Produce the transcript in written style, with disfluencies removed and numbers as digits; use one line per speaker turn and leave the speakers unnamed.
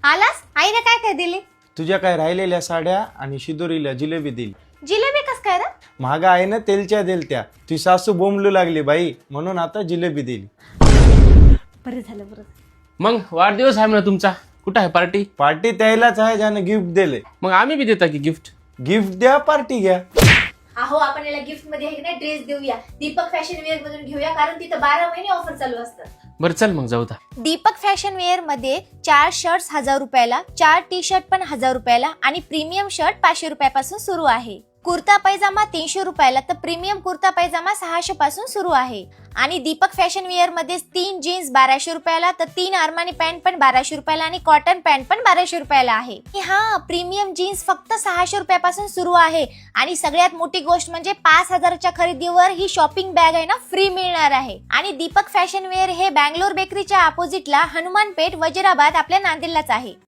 आलास? आईने काय काय दिली?
तुझ्या काय राहिलेल्या साड्या आणि शिदोरीला जिलेबी दिली.
जिलेबी कस काय रे?
महाग आहे ना, तेलच्या दिलत्या. ती सासू बोंबलू लागली बाई, म्हणून आता जिलेबी दिली.
बरं झालं बरं.
मग वाढदिवस आहे म्हणा तुमचा, कुठं आहे पार्टी?
पार्टी त्यालाच आहे ज्यानं गिफ्ट दिले.
मग आम्ही बी देता की गिफ्ट?
गिफ्ट द्या, पार्टी घ्या.
अहो आपण याला गिफ्ट मध्ये आहे की नाही ड्रेस देऊया. दीपक फॅशन वेअर मधून घेऊया, कारण तिथं 12 महिने ऑफर चालू असतात.
बरं चल मग जाऊ दा.
दीपक फॅशन वेअर मध्ये 4 शर्ट्स 1000 रुपयाला, 4 टी शर्ट पण 1000 रुपयाला आणि प्रीमियम शर्ट 500 रुपयापासून सुरू आहे. कुर्ता पैजामा 300 रुपयाला तर प्रीमियम कुर्ता पैजामा 600 पासून सुरू आहे. आणि दीपक फॅशन वेअर मध्ये 3 जीन्स 1200 रुपयाला तर 3 अरमानी पॅन्ट पण 1200 रुपयाला आणि कॉटन पॅन्ट पण 1200 रुपयाला आहे. हा, प्रीमियम जीन्स फक्त 600 रुपयापासून सुरू आहे. आणि सगळ्यात मोठी गोष्ट म्हणजे 5000च्या खरेदीवर ही शॉपिंग बॅग आहे ना फ्री मिळणार आहे. आणि दीपक फॅशन वेअर हे बँगलोर बेकरीच्या अपोजिटला हनुमान पेठ वजिराबाद आपल्या नांदेडलाच आहे.